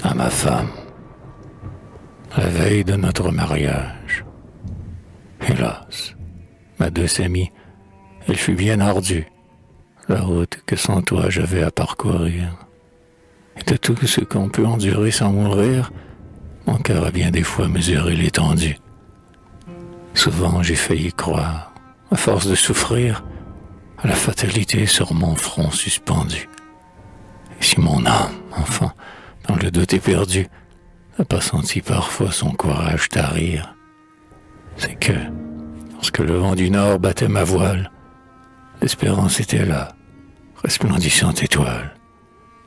à ma femme, la veille de notre mariage. Hélas, ma douce amie, elle fut bien ardue, la route que sans toi j'avais à parcourir. Et de tout ce qu'on peut endurer sans mourir, mon cœur a bien des fois mesuré l'étendue. Souvent j'ai failli croire, à force de souffrir, à la fatalité sur mon front suspendu. Et si mon âme, enfant, dans le doute éperdu, n'a pas senti parfois son courage tarir, c'est que, lorsque le vent du nord battait ma voile, l'espérance était là, resplendissante étoile,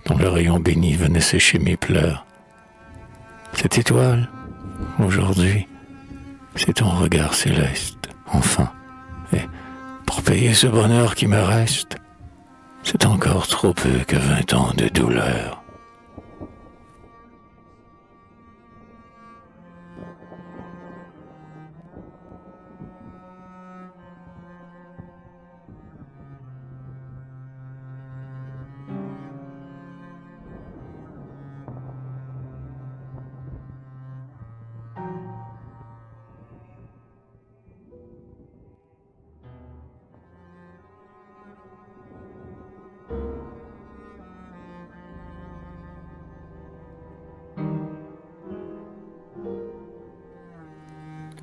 dont le rayon béni venait sécher mes pleurs. Cette étoile, aujourd'hui, c'est ton regard céleste, enfin, et pour payer ce bonheur qui me reste, c'est encore trop peu que 20 ans de douleur.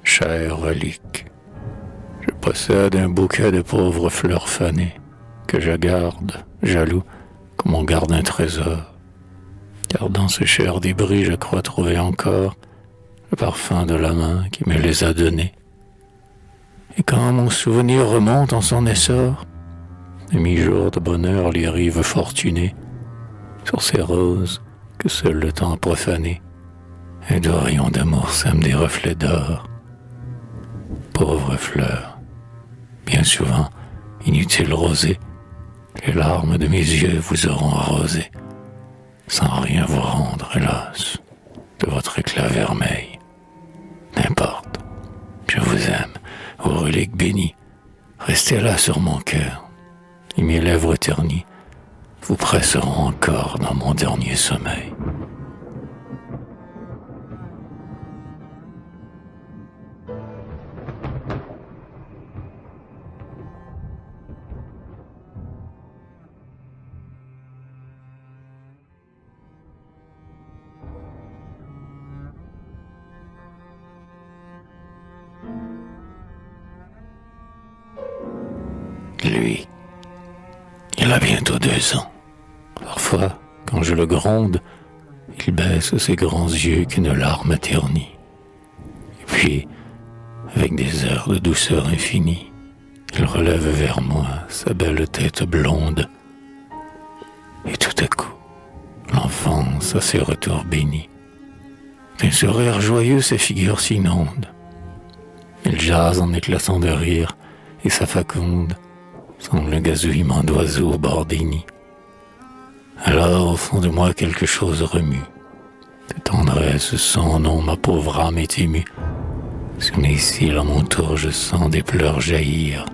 Chère relique, je possède un bouquet de pauvres fleurs fanées que je garde, jaloux, comme on garde un trésor. Car dans ce cher débris, je crois trouver encore le parfum de la main qui me les a donnés. Et quand mon souvenir remonte en son essor, les mi-jours de bonheur lui arrivent fortunés, sur ces roses que seul le temps a profanées, un doux rayon d'amour sème des reflets d'or. Pauvre fleur, bien souvent, inutile rosée, les larmes de mes yeux vous auront arrosé, sans rien vous rendre, hélas, de votre éclat vermeil. N'importe, je vous aime, ô relique bénie, restez là sur mon cœur, et mes lèvres ternies vous presseront encore dans mon dernier sommeil. Lui, il a bientôt 2 ans. Parfois, quand je le gronde, il baisse ses grands yeux qu'une larme ternit. Et puis, avec des airs de douceur infinie, il relève vers moi sa belle tête blonde. Et tout à coup, l'enfance à ses retours bénis, d'un sourire joyeux sa figure s'inonde. Il jase en éclatant de rire, et sa faconde semble le gazouillement d'oiseaux au bord des nids. Alors, au fond de moi, quelque chose remue. De tendresse sans nom, ma pauvre âme est émue. Sur mes cils, à mon tour, je sens des pleurs jaillir.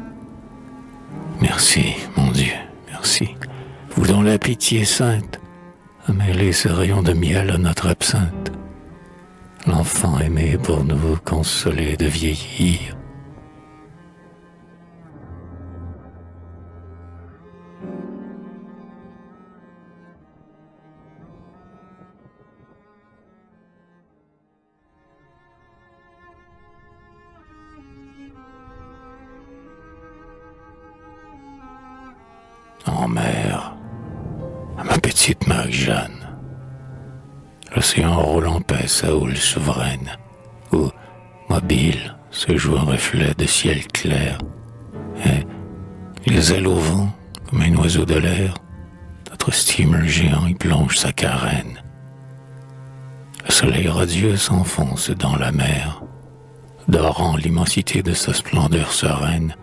Merci, mon Dieu, merci. Vous dont la pitié sainte a mêlé ce rayon de miel à notre absinthe. L'enfant aimé pour nous consoler de vieillir. En mer, à ma petite Marie-Jeanne, l'océan roule en paix sa houle souveraine, où, mobile, se joue un reflet de ciel clair, et, les ailes au vent, comme un oiseau de l'air, notre steamer géant y plonge sa carène. Le soleil radieux s'enfonce dans la mer, dorant l'immensité de sa splendeur sereine.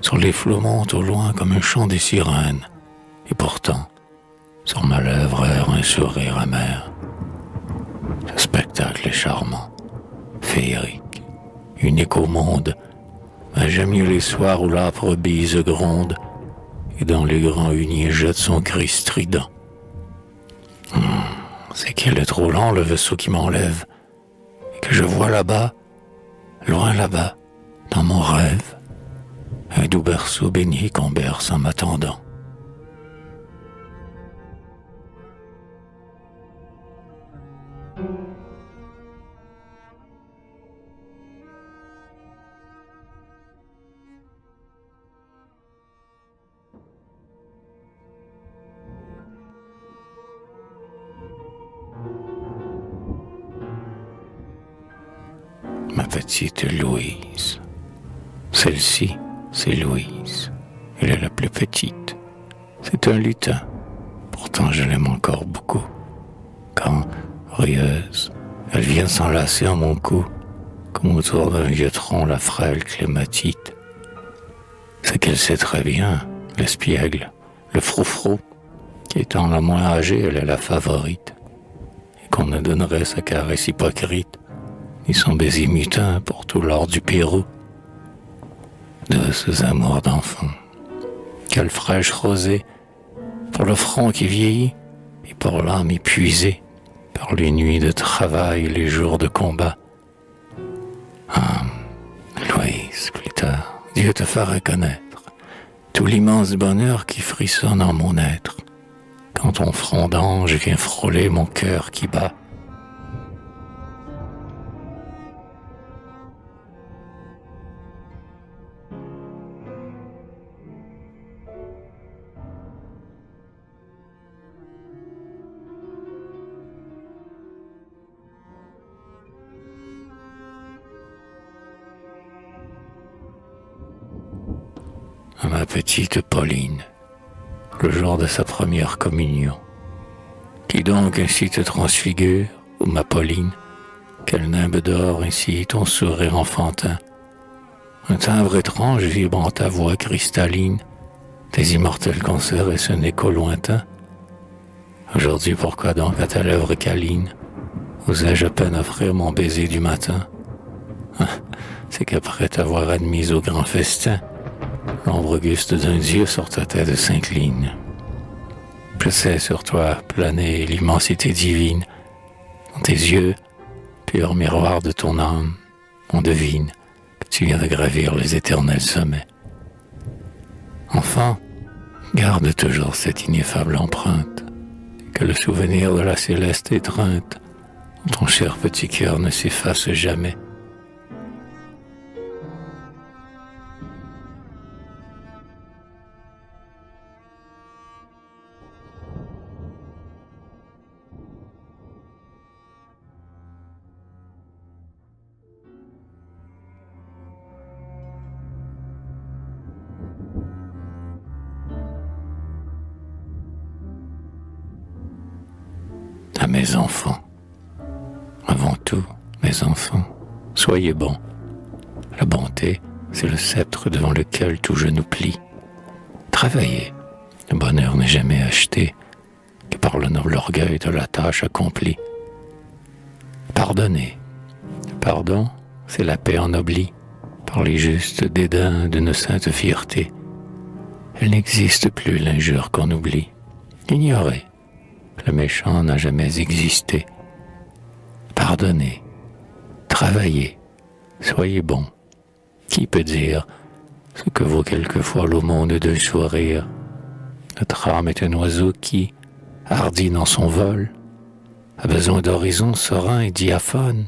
Sur les flots monte au loin comme un chant des sirènes, et pourtant, sur ma lèvre erre un sourire amer. Ce spectacle est charmant, féerique, unique au monde, mais j'aime mieux les soirs où l'âpre bise gronde, et dans les grands huniers jette son cri strident. c'est qu'il est trop lent le vaisseau qui m'enlève, et que je vois là-bas, loin là-bas, dans mon rêve, un doux berceau béni qu'on berce en m'attendant. Ma petite Louise. Celle-ci, c'est Louise. Elle est la plus petite. C'est un lutin. Pourtant, je l'aime encore beaucoup. Quand, rieuse, elle vient s'enlacer en mon cou, comme autour d'un vieux tronc la frêle clématite. C'est qu'elle sait très bien, l'espiègle, le froufrou, qu'étant la moins âgée, elle est la favorite, et qu'on ne donnerait sa caresse hypocrite, ni son baiser mutin pour tout l'or du Pérou. Douces amours d'enfant, quelle fraîche rosée, pour le front qui vieillit, et pour l'âme épuisée, par les nuits de travail, les jours de combat. Ah, Louise, plus tard, Dieu te fera connaître tout l'immense bonheur qui frissonne en mon être, quand ton front d'ange vient frôler mon cœur qui bat. À ma petite Pauline, le jour de sa première communion. Qui donc ainsi te transfigure, ô ma Pauline, quel nimbe d'or ainsi ton sourire enfantin, un timbre étrange vibre en ta voix cristalline, tes immortels concerts et ce écho lointain. Aujourd'hui pourquoi donc à ta lèvre câline, osais-je à peine offrir mon baiser du matin? C'est qu'après t'avoir admise au grand festin, l'ombre auguste d'un dieu sur ta tête s'incline. Je sais sur toi planer l'immensité divine. Dans tes yeux, pur miroir de ton âme, on devine que tu viens de gravir les éternels sommets. Enfant, garde toujours cette ineffable empreinte, que le souvenir de la céleste étreinte, dans ton cher petit cœur ne s'efface jamais. À mes enfants, avant tout, mes enfants, soyez bons. La bonté, c'est le sceptre devant lequel tout genou plie. Travaillez, le bonheur n'est jamais acheté que par le noble orgueil de la tâche accomplie. Pardonnez, le pardon, c'est la paix ennoblie par les justes dédains d'une sainte fierté. Elle n'existe plus l'injure qu'on oublie. Ignorez, le méchant n'a jamais existé. Pardonnez, travaillez, soyez bons. Qui peut dire ce que vaut quelquefois l'aumône d'un sourire? Notre âme est un oiseau qui, hardi dans son vol, a besoin d'horizons sereins et diaphanes.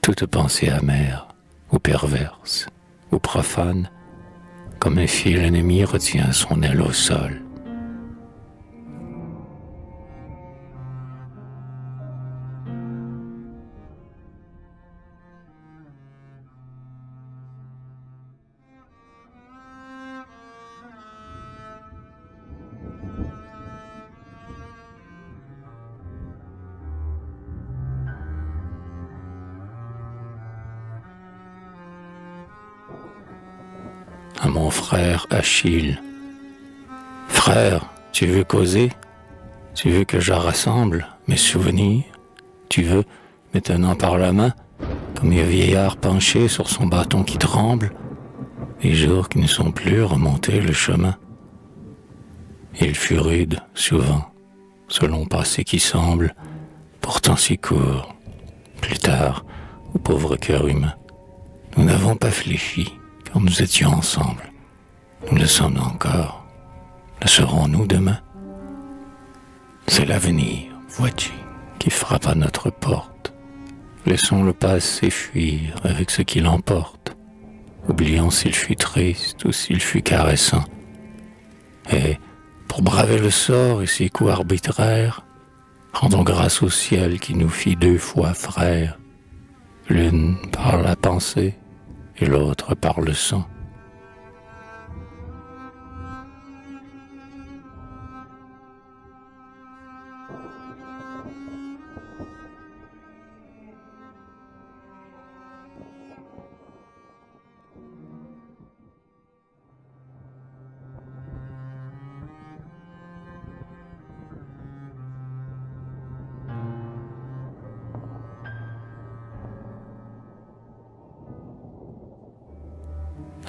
Toute pensée amère, ou perverse, ou profane, comme un fil ennemi retient son aile au sol. À mon frère Achille. Frère, tu veux causer? Tu veux que je rassemble mes souvenirs? Tu veux, me tenant par la main, comme un vieillard penché sur son bâton qui tremble, les jours qui ne sont plus remontés le chemin? Il fut rude, souvent, selon passé qui semble pourtant si court. Plus tard, au pauvre cœur humain, nous n'avons pas fléchi quand nous étions ensemble. Nous le sommes encore. Le serons-nous demain? C'est l'avenir, vois-tu, qui frappe à notre porte. Laissons le passé fuir avec ce qu'il emporte, oublions s'il fut triste ou s'il fut caressant. Et, pour braver le sort et ses coups arbitraires, rendons grâce au ciel qui nous fit deux fois frères, l'une par la pensée et l'autre par le sang.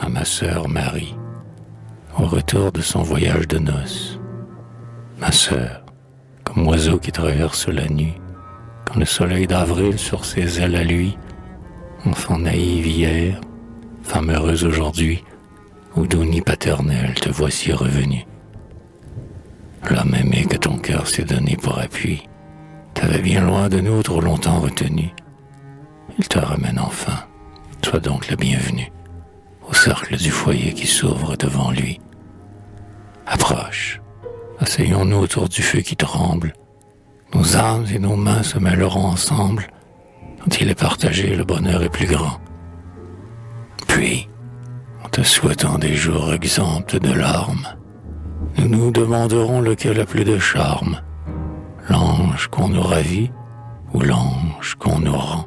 À ma sœur Marie, au retour de son voyage de noces. Ma sœur, comme oiseau qui traverse la nuit, quand le soleil d'avril sur ses ailes à lui, enfant naïve hier, femme heureuse aujourd'hui, au doux nid paternel te voici revenu. L'homme aimé que ton cœur s'est donné pour appui, t'avait bien loin de nous trop longtemps retenu. Il te ramène enfin, sois donc le bienvenu au cercle du foyer qui s'ouvre devant lui. Approche, asseyons-nous autour du feu qui tremble. Nos âmes et nos mains se mêleront ensemble. Quand il est partagé, le bonheur est plus grand. Puis, en te souhaitant des jours exempts de larmes, nous nous demanderons lequel a plus de charme, l'ange qu'on nous ravit ou l'ange qu'on nous rend.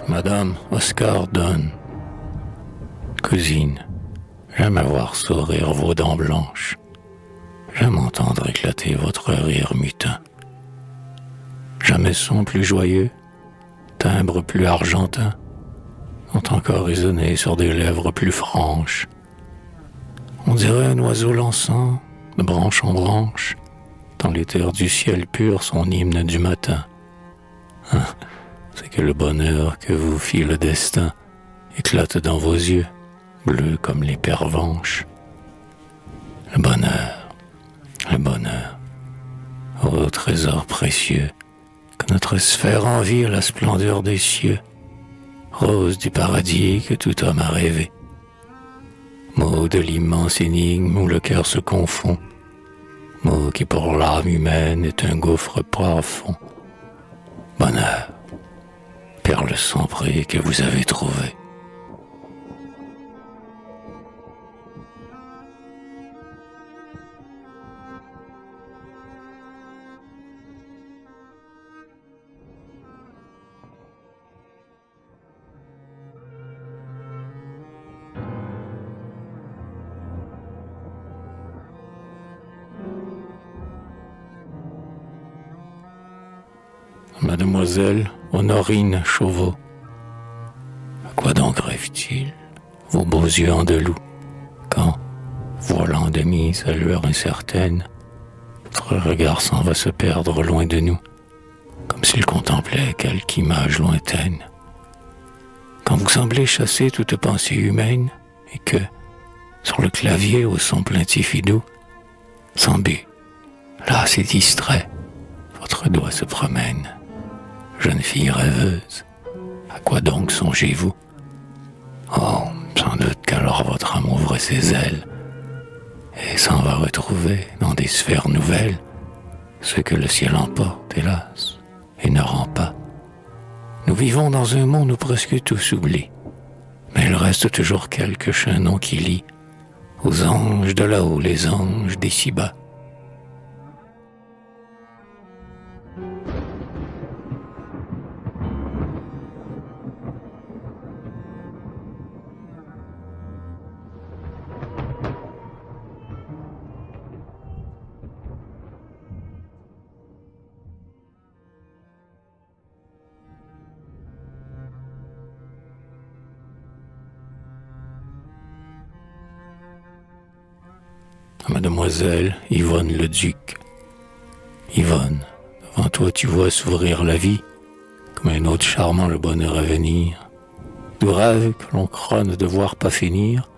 Madame Oscar Donne, cousine, j'aime avoir sourire vos dents blanches, j'aime entendre éclater votre rire mutin. Jamais son plus joyeux, timbre plus argentin, ont encore résonné sur des lèvres plus franches. On dirait un oiseau lançant, de branche en branche, dans l'éther du ciel pur son hymne du matin. C'est que le bonheur que vous fit le destin éclate dans vos yeux, bleus comme les pervenches. Le bonheur, ô trésor précieux, que notre sphère envie à la splendeur des cieux, rose du paradis que tout homme a rêvé. Mot de l'immense énigme où le cœur se confond, mot qui pour l'âme humaine est un gouffre profond. Bonheur, perle sans prix que vous avez trouvée. Mademoiselle Honorine Chauveau, à quoi donc rêve-t-il, vos beaux yeux andalous, quand, voilant de mise à lueur incertaine, votre regard s'en va se perdre loin de nous, comme s'il contemplait quelque image lointaine. Quand vous semblez chasser toute pensée humaine, et que, sur le clavier au son plaintif et doux, sans but, là c'est distrait, votre doigt se promène. Jeune fille rêveuse, à quoi donc songez-vous? Oh, sans doute qu'alors votre âme ouvre ses ailes et s'en va retrouver dans des sphères nouvelles ce que le ciel emporte, hélas, et ne rend pas. Nous vivons dans un monde où presque tout s'oublie, mais il reste toujours quelque chaînon qui lie aux anges de là-haut les anges des ci-bas. à Mademoiselle Yvonne le Duc. Yvonne, devant toi tu vois s'ouvrir la vie, comme un autre charmant le bonheur à venir. Du rêve que l'on croit ne devoir pas finir,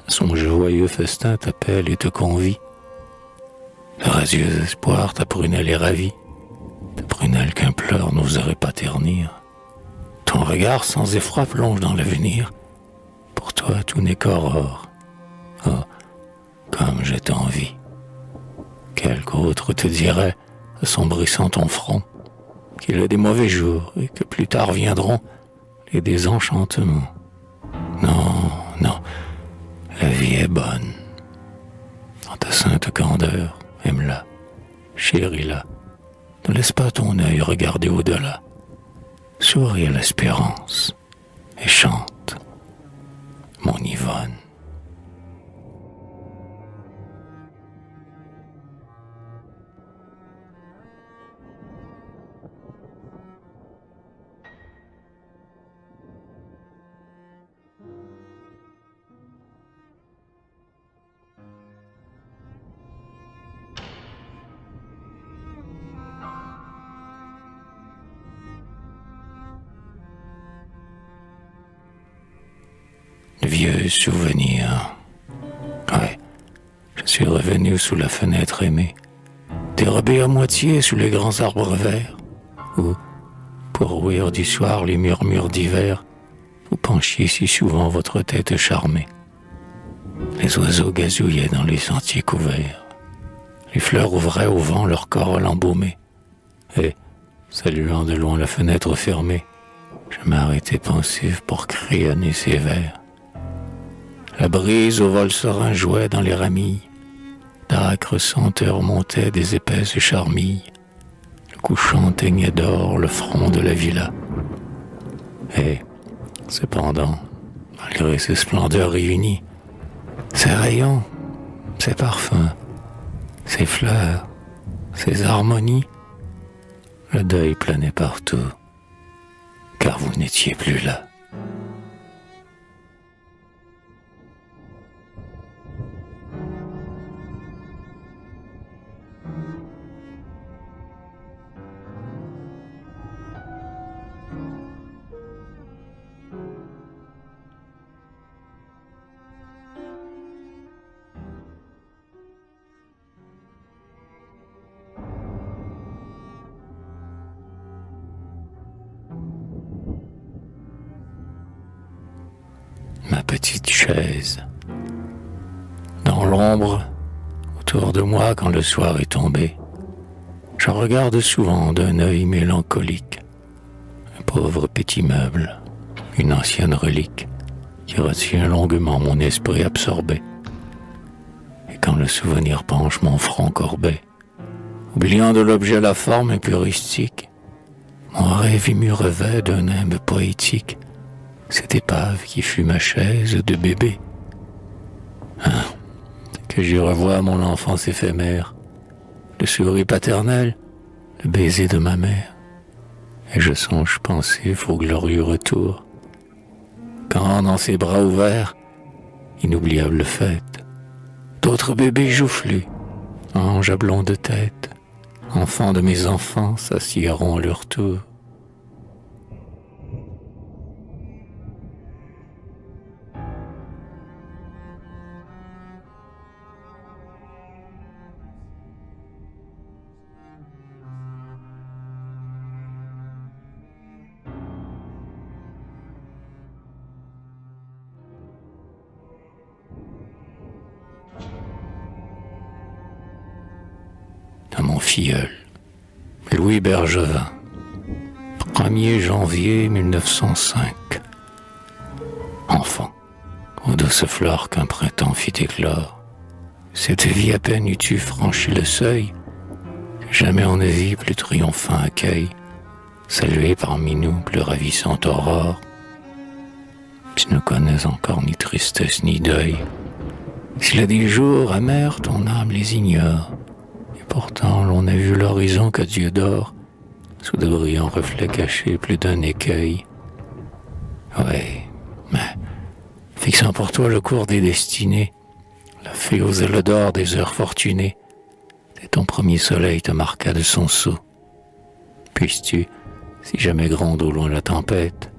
son joyeux festin t'appelle et te convie. Le radieux espoir, ta prunelle est ravie, ta prunelle qu'un pleur n'oserait pas ternir. Ton regard sans effroi plonge dans l'avenir, pour toi tout n'est qu'aurore. Oh, comme je t'envie. Quelque autre te dirait, assombrissant ton front, qu'il y a des mauvais jours et que plus tard viendront les désenchantements. Non, non, la vie est bonne. Dans ta sainte candeur, aime-la, chéris-la. Ne laisse pas ton œil regarder au-delà. Souris à l'espérance et chante, mon Yvonne. Vieux souvenirs. Ouais, je suis revenu sous la fenêtre aimée, dérobé à moitié sous les grands arbres verts, où, pour ouïr du soir les murmures d'hiver, vous penchiez si souvent votre tête charmée. Les oiseaux gazouillaient dans les sentiers couverts, les fleurs ouvraient au vent leur corolle embaumée, et, saluant de loin la fenêtre fermée, je m'arrêtais pensif pour crayonner ces vers. La brise au vol serein jouait dans les ramilles, d'âcres senteurs montaient des épaisses charmilles, le couchant teignait d'or le front de la villa. Et, cependant, malgré ces splendeurs réunies, ces rayons, ces parfums, ces fleurs, ces harmonies, le deuil planait partout, car vous n'étiez plus là. Ma petite chaise. Dans l'ombre, autour de moi quand le soir est tombé, je regarde souvent d'un œil mélancolique un pauvre petit meuble, une ancienne relique qui retient longuement mon esprit absorbé. Et quand le souvenir penche mon front courbé, oubliant de l'objet la forme impuristique, mon rêve ému revêt d'un nimbe poétique cette épave qui fut ma chaise de bébé. Hein, que j'y revois mon enfance éphémère, le sourire paternel, le baiser de ma mère, et je songe pensif au glorieux retour, quand dans ses bras ouverts, inoubliable fête, d'autres bébés joufflus, anges à blonde tête, enfants de mes enfants s'assiéront à leur tour. À mon filleul, Louis Bergevin, 1er janvier 1905. Enfant, aux douces fleurs qu'un printemps fit éclore, cette vie à peine eus-tu franchi le seuil, que jamais on ne vit plus triomphant accueil, salué parmi nous plus ravissante aurore. Tu ne connais encore ni tristesse ni deuil, s'il a des jours amers, ton âme les ignore. Pourtant, l'on a vu l'horizon que Dieu dort, sous de brillants reflets cachés plus d'un écueil. Oui, mais, fixant pour toi le cours des destinées, la fait oser le d'or des heures fortunées, et ton premier soleil te marqua de son sceau. Puisses-tu, si jamais gronde au loin la tempête,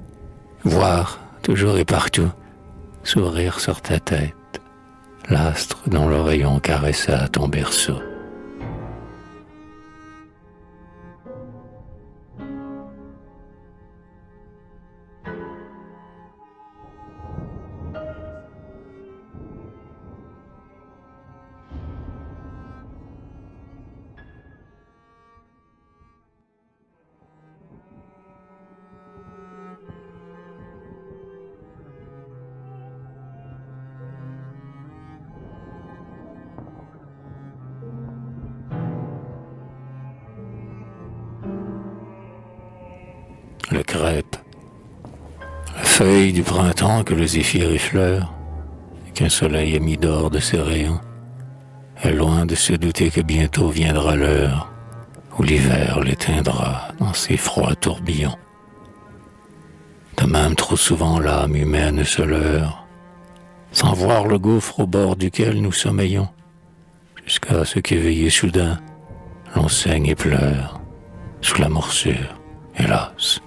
voir, toujours et partout, sourire sur ta tête, l'astre dont le rayon caressa ton berceau. Le crêpe, la feuille du printemps que le zéphyr effleure, et qu'un soleil a mis d'or de ses rayons, est loin de se douter que bientôt viendra l'heure où l'hiver l'éteindra dans ses froids tourbillons. De même trop souvent l'âme humaine se leurre, sans voir le gouffre au bord duquel nous sommeillons, jusqu'à ce qu'éveillé soudain, l'on saigne et pleure, sous la morsure, hélas,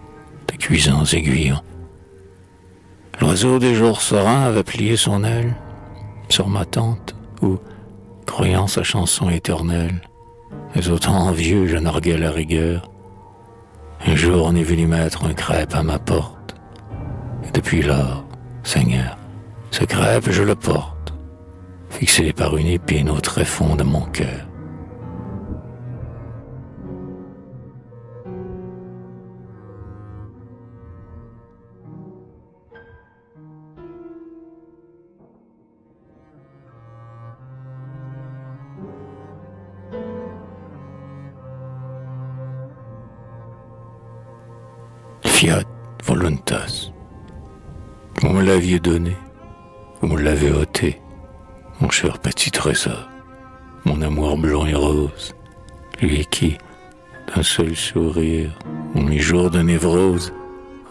de cuisants aiguillons. L'oiseau des jours sereins avait plié son aile sur ma tente où, croyant sa chanson éternelle, mais autant envieux je narguais la rigueur. Un jour on est venu mettre un crêpe à ma porte, et depuis lors, Seigneur, ce crêpe je le porte, fixé par une épine au tréfonds de mon cœur. Fiat voluntas. Vous me l'aviez donné, vous me l'avez ôté, mon cher petit trésor, mon amour blond et rose, lui qui, d'un seul sourire, en mes jours de névrose,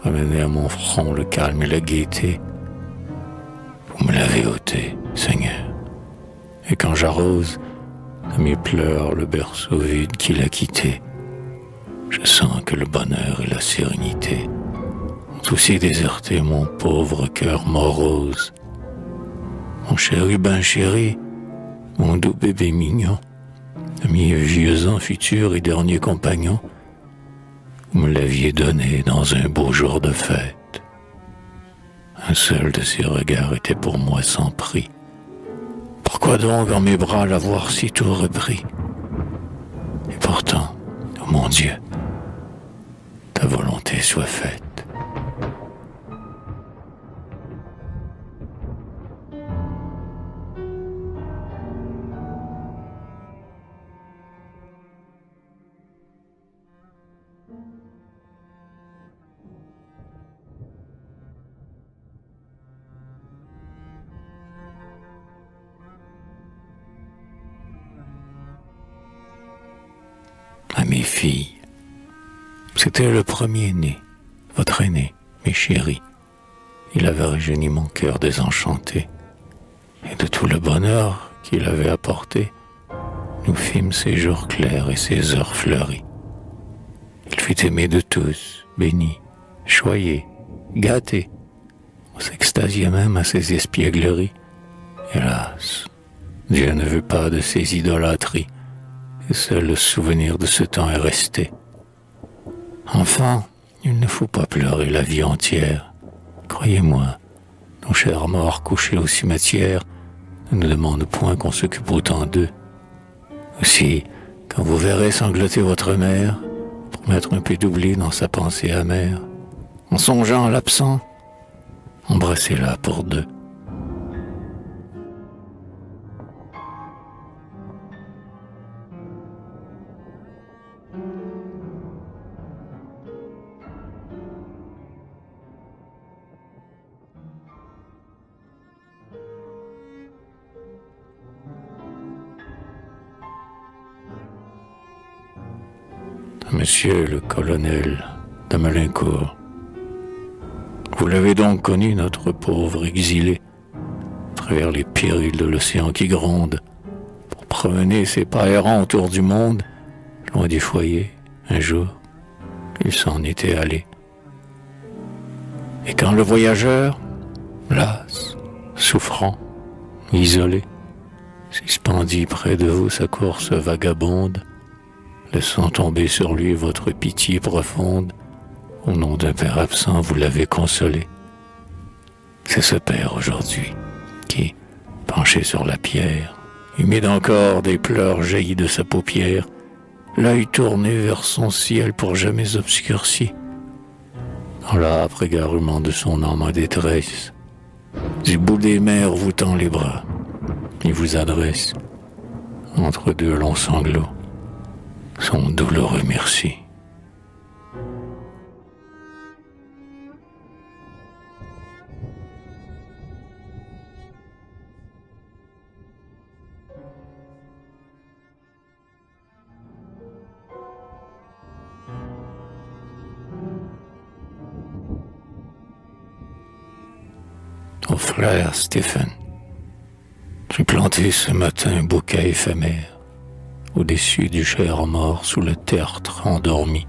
ramenait à mon front le calme et la gaieté. Vous me l'avez ôté, Seigneur, et quand j'arrose de mes pleurs le berceau vide qui l'a quitté, je sens que le bonheur et la sérénité ont aussi déserté mon pauvre cœur morose. Mon chérubin chéri, mon doux bébé mignon, de mes vieux ans futurs et derniers compagnons, vous me l'aviez donné dans un beau jour de fête. Un seul de ces regards était pour moi sans prix. Pourquoi donc en mes bras l'avoir si tôt repris? Et pourtant, oh mon Dieu, ta volonté soit faite. À mes filles, c'était le premier-né, votre aîné, mes chéris. Il avait rajeuni mon cœur désenchanté, et de tout le bonheur qu'il avait apporté, nous fîmes ces jours clairs et ces heures fleuries. Il fut aimé de tous, béni, choyé, gâté. On s'extasiait même à ses espiègleries. Hélas, Dieu ne veut pas de ces idolâtries, et seul le souvenir de ce temps est resté. Enfin, il ne faut pas pleurer la vie entière. Croyez-moi, nos chers morts couchés au cimetière ne nous demandent point qu'on s'occupe autant d'eux. Aussi, quand vous verrez sangloter votre mère, pour mettre un peu d'oubli dans sa pensée amère, en songeant à l'absent, embrassez-la pour deux. Monsieur le colonel de Maulincour, vous l'avez donc connu, notre pauvre exilé, travers les périls de l'océan qui gronde, pour promener ses pas errants autour du monde, loin du foyer, un jour, il s'en était allé. Et quand le voyageur, las, souffrant, isolé, suspendit près de vous sa course vagabonde, laissant tomber sur lui votre pitié profonde, au nom d'un père absent, vous l'avez consolé. C'est ce père aujourd'hui qui, penché sur la pierre, humide encore des pleurs jaillis de sa paupière, l'œil tourné vers son ciel pour jamais obscurci, dans l'âpre égarement de son âme en détresse, du bout des mers vous tend les bras, il vous adresse, entre deux longs sanglots, son douloureux merci. Au frère Stephen, j'ai planté ce matin un bouquet éphémère au-dessus du cher mort sous le tertre endormi.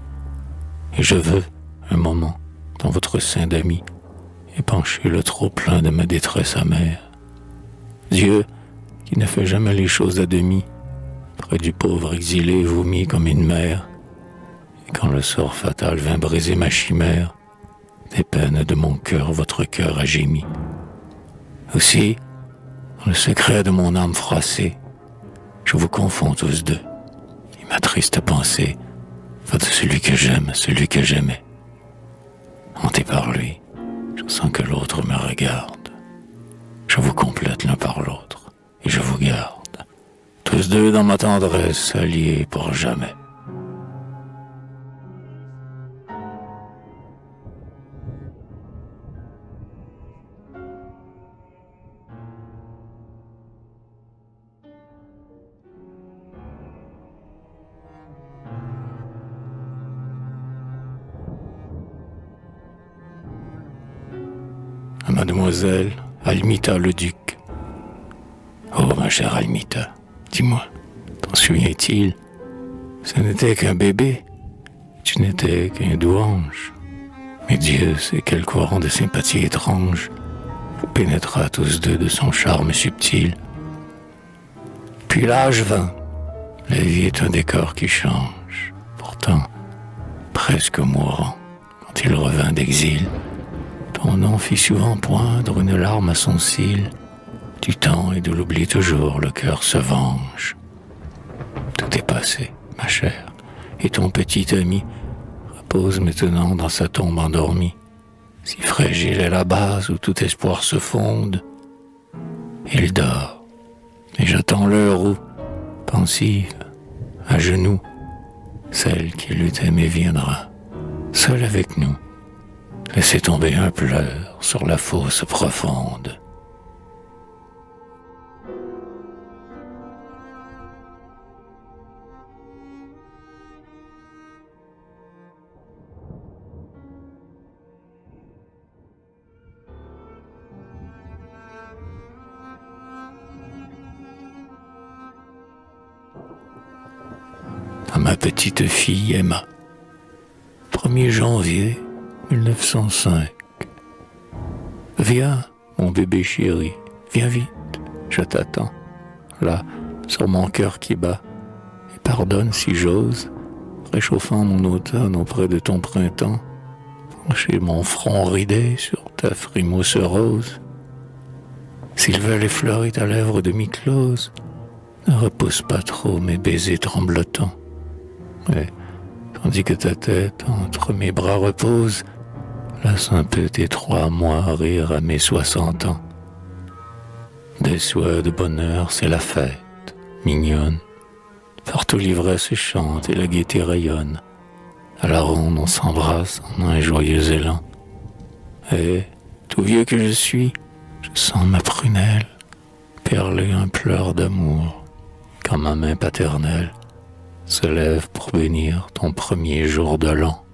Et je veux, un moment, dans votre sein d'amis, épancher le trop-plein de ma détresse amère. Dieu, qui ne fait jamais les choses à demi, près du pauvre exilé vous mit comme une mère. Et quand le sort fatal vint briser ma chimère, des peines de mon cœur votre cœur a gémi. Aussi, dans le secret de mon âme froissée, je vous confonds tous deux, et ma triste pensée va de celui que j'aime, celui que j'aimais. Hanté par lui, je sens que l'autre me regarde. Je vous complète l'un par l'autre, et je vous garde, tous deux dans ma tendresse, alliés pour jamais. À Mademoiselle Almita le Duc. Oh, ma chère Almita, dis-moi, t'en souviens-t-il? Ce n'était qu'un bébé, tu n'étais qu'un doux ange. Mais Dieu sait quel courant de sympathie étrange vous pénétra tous deux de son charme subtil. Puis l'âge vint, la vie est un décor qui change. Pourtant, presque mourant, quand il revint d'exil, ton nom fit souvent poindre une larme à son cil. Du temps et de l'oubli toujours, le cœur se venge. Tout est passé, ma chère, et ton petit ami repose maintenant dans sa tombe endormie. Si fragile est la base où tout espoir se fonde. Il dort, et j'attends l'heure où, pensive, à genoux, celle qui l'eût aimé viendra, seule avec nous, laisser tomber un pleur sur la fosse profonde. À ma petite fille Emma, 1er janvier 1905. Viens, mon bébé chéri, viens vite, je t'attends, là, sur mon cœur qui bat, et pardonne si j'ose, réchauffant mon automne auprès de ton printemps, pencher mon front ridé sur ta frimousse rose. S'ils veulent effleurer ta lèvre demi-close, ne repousse pas trop mes baisers tremblotants. Et, tandis que ta tête entre mes bras repose, laisse un peu tes 3 mois rire à mes 60 ans. Des souhaits de bonheur, c'est la fête, mignonne. Partout l'ivresse chante et la gaieté rayonne. À la ronde, on s'embrasse en un joyeux élan. Et, tout vieux que je suis, je sens ma prunelle perler un pleur d'amour, quand ma main paternelle se lève pour bénir ton premier jour de l'an.